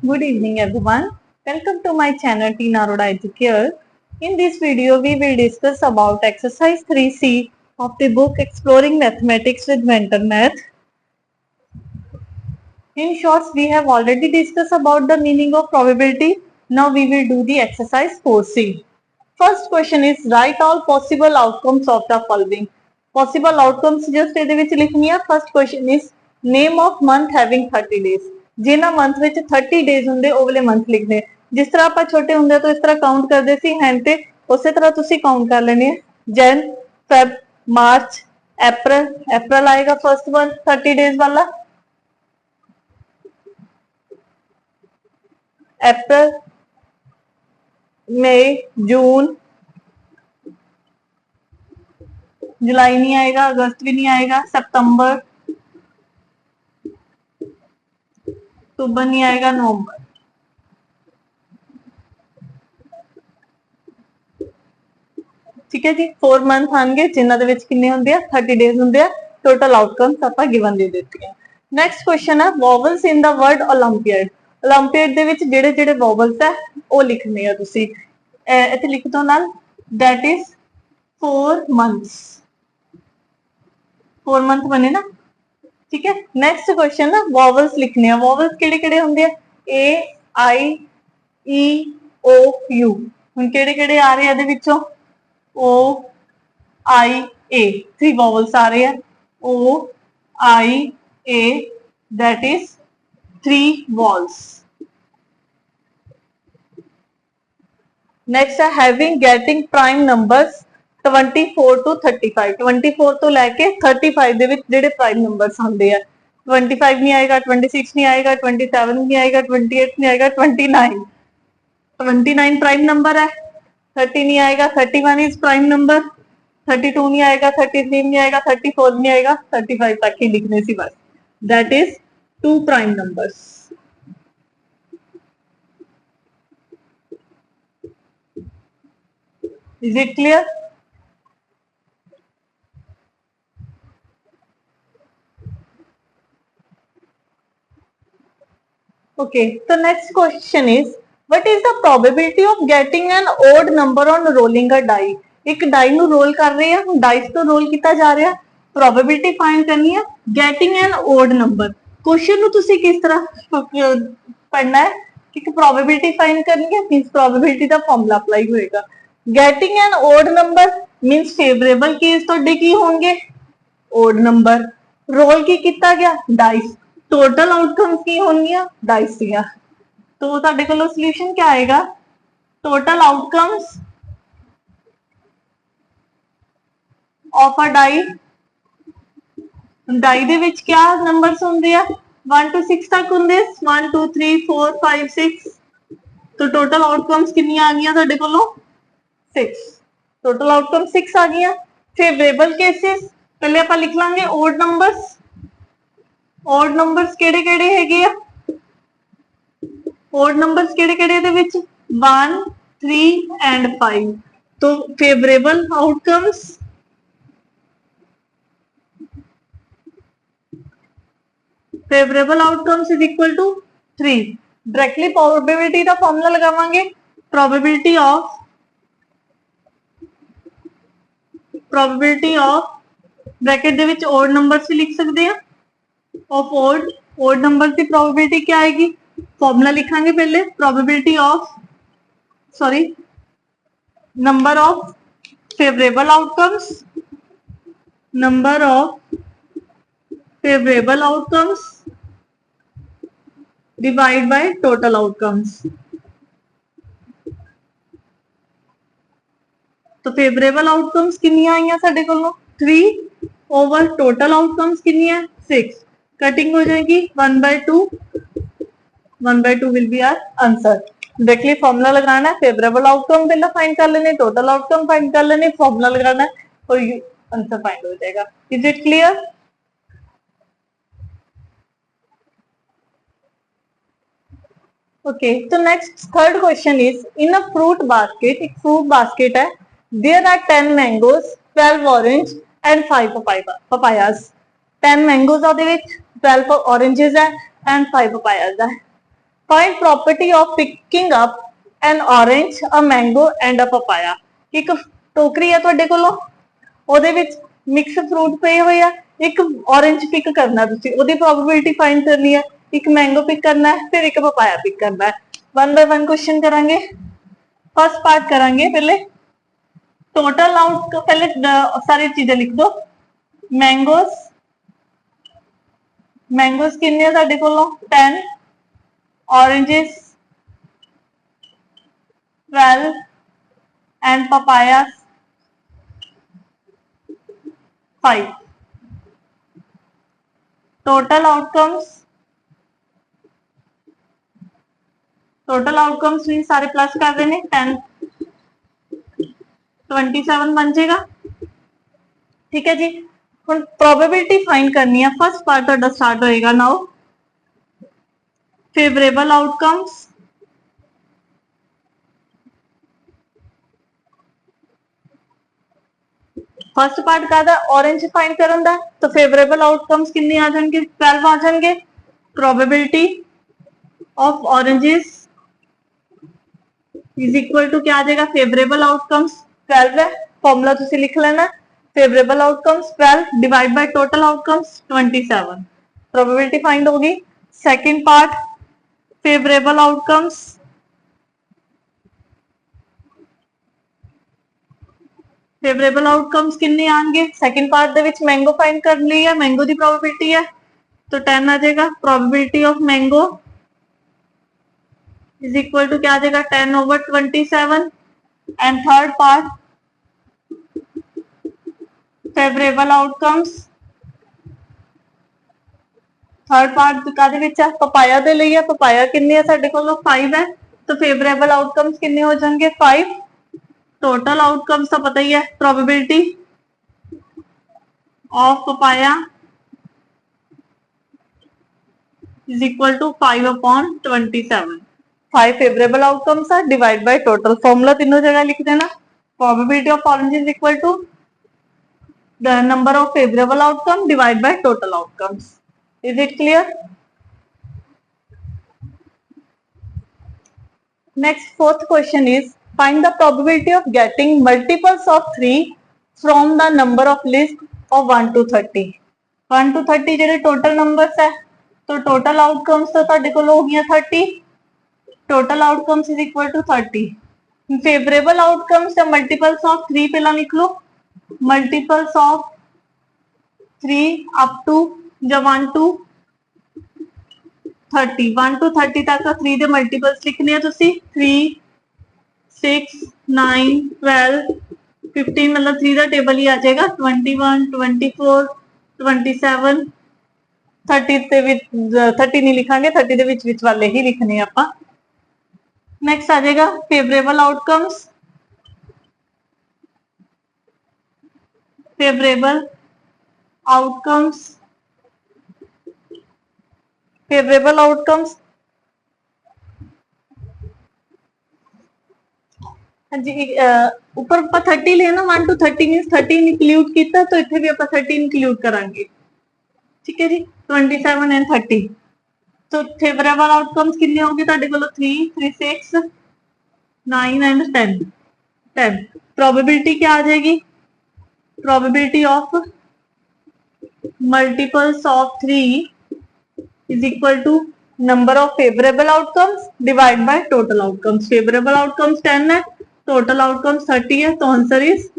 Good evening everyone. Welcome to my channel T Naroda Educare. In this video we will discuss about exercise 3C of the book Exploring Mathematics with Mentor Math. In short, we have already discussed about the meaning of probability. Now we will do the exercise 4C. First question is write all possible outcomes of the following. Possible outcomes just ਇਹਦੇ ਵਿੱਚ ਲਿਖਣੀ ਆ. First question is name of month having 30 days. ਜਿਨ੍ਹਾਂ month ਵਿੱਚ 30 days ਹੁੰਦੇ ਉਹ ਵਾਲੇ month ਲਿਖਨੇ. ਜਿਸ ਤਰ੍ਹਾਂ ਆਪਾਂ ਛੋਟੇ ਹੁੰਦੇ ਤੋਂ ਇਸ ਤਰ੍ਹਾਂ ਕਾਊਂਟ ਕਰਦੇ ਸੀ ਹੈਂਡ ਤੇ, ਉਸੇ ਤਰ੍ਹਾਂ ਤੁਸੀਂ ਕਾਊਂਟ ਕਰ ਲੈਣੇ ਆ. ਜਨ, ਫੈਬ, ਮਾਰਚ, ਅਪ੍ਰੈਲ ਆਏਗਾ ਫਰਸਟ वन 30 डेज वाला. अप्रैल, मई, जून, जुलाई नहीं आएगा, अगस्त भी नहीं आएगा, सितंबर, अक्टूबर नहीं आएगा, नवंबर. ठीक है जी. 4 मंथ आएंगे जिन्हों के किन्ने होंगे 30 डेज होंगे. टोटल आउटकम्स आप गिवन दे देती है. नैक्सट क्वेश्चन है vowels in the word Olympiad. Olympiad ਦੇ ਵਿੱਚ ਜਿਹੜੇ ਜਿਹੜੇ ਵੋਵਲਸ ਹੈ ਉਹ ਲਿਖਣੇ ਆ ਤੁਸੀਂ. ਇੱਥੇ ਲਿਖ ਦੋ ਨਾਲ that is 4 months. 4 मंथ बने ना. ठीक है. नेक्स्ट क्वेश्चन ना वॉवल्स लिखने हैं. वॉवल्स ਕਿਹੜੇ ਕਿਹੜੇ ਹੁੰਦੇ ਆ? A I E O U. ਹੁਣ ਕਿਹੜੇ ਕਿਹੜੇ ਆ ਰਹੇ ਆ ਇਹਦੇ ਵਿੱਚੋਂ? O I A 3 vowels आ रहे हैं. O I A that is 3 vowels. Next है having getting prime numbers 24 to 35. 24 तो लेके 35 ਦੇ ਵਿੱਚ ਜਿਹੜੇ prime numbers ਆਉਂਦੇ ਆ. 25 नहीं आएगा, 26 नहीं आएगा, 27 नहीं आएगा, 28 नहीं आएगा, 29 प्राइम नंबर है. 30 नहीं आएगा, 31 इज प्राइम नंबर. 32 नहीं आएगा, 33 नहीं आएगा, 34 नहीं आएगा, 35 तक ही लिखने सी बस. That is 2 prime numbers. Is it clear? Okay, the next question is what is the probability of getting an odd number on rolling a die? एक die ਨੂੰ roll ਕਰ ਰਹੇ ਆ, dice ਤੋਂ roll ਕੀਤਾ ਜਾ ਰਿਹਾ. probability find ਕਰਨੀ ਹੈ getting an odd number. Question ਨੂੰ ਤੁਸੀਂ ਕਿਸ ਤਰ੍ਹਾਂ ਪੜਨਾ ਹੈ ਕਿ probability find ਕਰਨੀ ਹੈ means probability ਦਾ ਫਾਰਮੂਲਾ ਅਪਲਾਈ ਹੋਏਗਾ. getting an odd number means favorable case ਤੁਹਾਡੇ ਕੀ ਹੋਣਗੇ? odd number. roll ਕੀ ਕੀਤਾ ਗਿਆ? dice. टोटल आउटकम्स की होंगी डाइस दिया. तो ਤੁਹਾਡੇ ਕੋਲ ਸੋਲੂਸ਼ਨ क्या आएगा? Total outcomes of a die. Die ਦੇ ਵਿੱਚ क्या नंबर्स ਹੁੰਦੇ ਆ? 1 to 6 तक ਹੁੰਦੇ. 1 2 3 4 5 6. तो टोटल आउटकम्स कितनी आ गई ਤੁਹਾਡੇ ਕੋਲੋਂ? 6. टोटल आउटकम 6 आ गई. फेवरेबल केसेस पहले ਆਪਾਂ ਲਿਖ ਲਾਂਗੇ odd numbers. odd numbers ਕਿਹੜੇ ਕਿਹੜੇ ਹੈਗੇ ਆ? odd numbers ਕਿਹੜੇ ਕਿਹੜੇ ਇਹਦੇ ਵਿੱਚ? 1 3 and 5. तो favorable outcomes is equal to 3. Directly probability the formula ਲਗਾਵਾਂਗੇ. probability of ब्रैकेट ਦੇ ਵਿੱਚ odd numbers ਵੀ ਲਿਖ ਸਕਦੇ ਆ. ऑफ odd नंबर की प्रोबेबिलिटी क्या आएगी? फॉर्मूला लिखांगे पहले. Probability of number of favourable outcomes. Number of favourable outcomes divide by total outcomes. तो फेवरेबल आउटकम्स कितनी आई साडे कोलों? 3 ओवर टोटल आउटकम्स कितनी है? 6. कटिंग हो जाएगी 1/2. 1/2 will be our answer. Directly formula लगाना है. फेवरेबल आउटकम पहले फाइंड कर लेने, टोटल आउटकम फाइंड कर लेने, फॉर्मूला लगाना है और आंसर फाइंड हो जाएगा. Is it clear? ओके. तो next third question is in a fruit basket. एक फ्रूट बास्केट है. There are 10 mangoes, 12 orange and 5 papayas. 10 mangoes ਉਹਦੇ ਵਿੱਚ, 12 ऑरेंजेस है एंड 5 पपायास है. Find property of picking up an orange a mango and a papaya. एक टोकरी है तुहाडे कोलों, ਉਹਦੇ ਵਿੱਚ ਮਿਕਸ ਫਰੂਟ ਪਏ ਹੋਏ ਆ, ਇੱਕ ਔਰੇਂਜ ਪਿਕ ਕਰਨਾ ਤੁਸੀਂ, ਉਹਦੀ ਪ੍ਰੋਬੇਬਿਲਿਟੀ ਫਾਈਂਡ ਕਰਨੀ ਹੈ, ਇੱਕ ਮੈਂਗੋ ਪਿਕ ਕਰਨਾ ਹੈ, ਫਿਰ ਇੱਕ ਪਪਾਇਆ ਪਿਕ ਕਰਨਾ ਹੈ। वन बाय वन क्वेश्चन करांगे। फर्स्ट पार्ट करांगे पहले टोटल आउट, पहले सारी चीजें लिख दो। मैंगोस, मैंगोस कितने साडे कोलों 10, oranges 12 and papayas 5। Total outcomes भी सारे प्लस कर रहे हैं, 10 27 बन जाएगा। ठीक है जी, हम प्रोबेबिलिटी फाइंड करनी है। फर्स्ट पार्ट तुहाडा स्टार्ट होएगा now. Favourable outcomes, first part का ऑरेंज फाइंड करन दा, तो फेवरेबल आउटकम्स कितने आ जाएंगे 12 आ जाएंगे। Probability of oranges is equal to क्या आ जाएगा, फेवरेबल आउटकम्स 12 है, फॉर्मूला तुसी लिख लेना, favourable outcomes 12 divide by total outcomes 27। Probability find होगी। Second part favourable outcomes, favourable outcomes कितने आएंगे, सेकंड पार्ट दे विच मैंगो फाइंड कर ली है, मैंगो की प्रोबेबिलिटी है तो 10 आ जाएगा। Probability of mango is equal to क्या आ जाएगा 10/27। And third part favourable outcomes, third part कादे विच है, पपाया दे लई है, पपाया कितने है साडे कोल 5 है, तो फेवरेबल आउटकम्स कितने हो जाएंगे 5। टोटल आउटकम्स तो पता ही है, probability of papaya is equal to 5/27। 5 favourable outcomes है डिवाइड बाय टोटल, फॉर्मूला तीनों जगह लिख देना। Probability of orange is equal to the number of favourable outcome divide by total outcomes. Is it clear? Next, fourth question is find the probability of getting multiples of 3 from the number of list of 1 to 30। 1 to 30 ਜਿਹੜੇ total numbers है, तो total outcomes तो ਤੁਹਾਡੇ ਕੋਲ ਹੋ ਗਈਆਂ 30। total outcomes is equal to 30। favorable outcomes या multiples of 3 पहला लिख लो, multiples of 3 up to या 1 to 30, 1 to 30 तक 3 ਦੇ ਮਲਟੀਪਲਸ ਲਿਖਨੇ ਆ ਤੁਸੀਂ, 3 6 9 12 15, मतलब 3 ਦਾ ਟੇਬਲ ਹੀ ਆ ਜਾਏਗਾ, 21 24 27 30 ਦੇ ਵਿੱਚ 30 ਨਹੀਂ ਲਿਖਾਂਗੇ, 30 ਦੇ ਵਿੱਚ ਵਾਲੇ ਹੀ ਲਿਖਨੇ ਆਪਾਂ। नेक्स्ट आ जाएगा favourable outcomes, favourable outcomes, favourable outcomes हाँ जी, ऊपर आप 30 लेना, 1 to 30 मीन 30 इंक्लूड किया, तो इतने भी आप 30 इंक्लूड करांगे। ठीक है जी, 27 एंड 30, तो फेवरेबल आउटकम्स कितने होंगे ਤੁਹਾਡੇ ਕੋਲ 3 3 6 9 एंड 10 10। प्रोबेबिलिटी क्या आ जाएगी, probability of multiples of 3 is equal to number of favourable outcomes divide by total outcomes. Favourable outcomes 10 है, टोटल आउटकम्स 30 है, तो answer is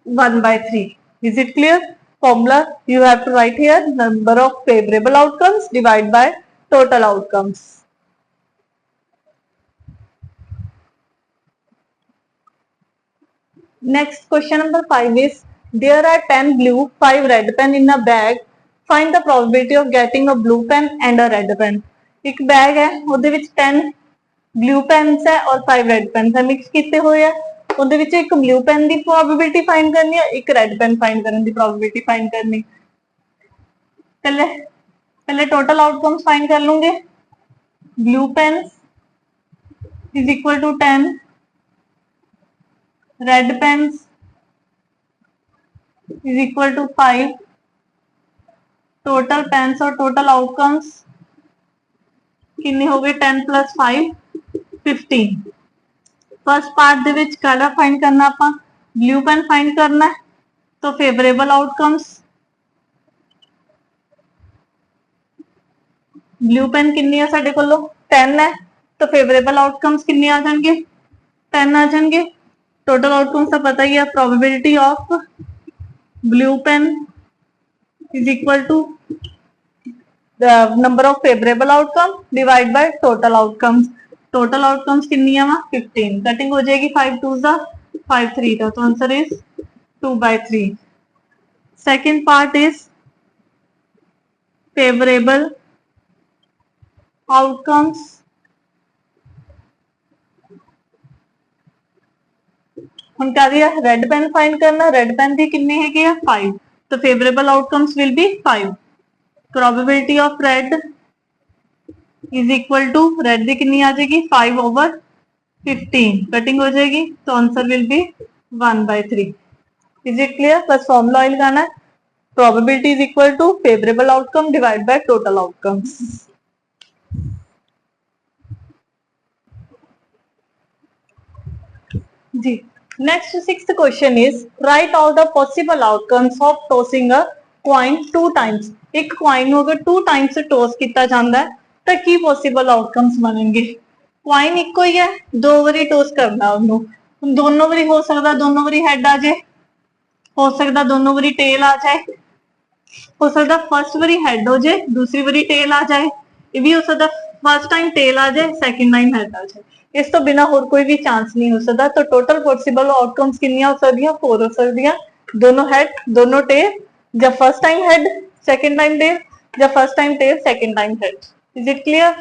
1/3। Is it clear? Formula you have to write here, number of favorable outcomes divided by total outcomes। Next question number 5 is there are 10 blue 5 red pen in a bag, find the probability of getting a blue pen and a red pen। एक bag है, ਉਹਦੇ ਵਿੱਚ 10 blue pens है और 5 red pens है, mix किए हुए है, ਉਹਦੇ ਵਿੱਚ ਇੱਕ ब्लू पेन की प्रोबेबिलिटी फाइंड करनी है, एक रेड पेन फाइंड करने की प्रोबेबिलिटी फाइंड करनी। पहले टोटल आउटकम्स फाइंड कर लूंगे। Blue pens is equal to 10, red pens is equal to 5, total pens और टोटल आउटकम्स किन्ने हो गए 10 + 5 15। फर्स्ट पार्ट दे विच काला फाइंड करना, आपां ब्लू पेन फाइंड करना है। तो फेवरेबल आउटकम्स ब्लू पेन किन्नी है साडे कोलों 10 है, तो फेवरेबल आउटकम्स किन्ने आ जाएंगे 10 आ जाएंगे। टोटल आउटकम्स का पता ही है, probability of blue pen is equal to the number of favorable outcome divide by total outcomes। total outcomes कितनी है वहां 15, कटिंग हो जाएगी 5 2 जा 5 3 का, तो answer is 2/3। Second part is favorable outcomes हम कह रही है रेड पेन फाइंड करना, रेड पेन भी कितने है 5, तो favourable outcomes will be 5। Probability of red is equal to red की कितनी आ जाएगी 5/15, कटिंग हो जाएगी, तो answer will be 1/3। Is it clear? बस फॉर्मूला लगाना है, probability is equal to favourable outcome divide by total outcomes. Ji next sixth question is write all the possible outcomes of tossing a coin 2 times. एक coin को अगर 2 times toss किया जाता है तो की पॉसिबल आउटकम्स बनेंगे। कॉइन इको ही है, 2 बारी टॉस करना उन्होंने, दोनों बारी हो सकता दोनों बारी हेड आ जाए, हो सकता दोनों बारी टेल आ जाए, हो सकता फर्स्ट बारी हेड हो जाए दूसरी बारी टेल आ जाए, ये भी हो सकता फर्स्ट टाइम टेल आ जाए सेकंड टाइम हेड आ जाए, इस तो बिना होर कोई भी चांस नहीं हो सकता। तो टोटल पॉसिबल आउटकम्स कितनियां हो सकदियां 4 हो सकदियां, दोनों हेड दोनों टेल, जब first time head second time tail, जब first time tail second time head. Is it clear?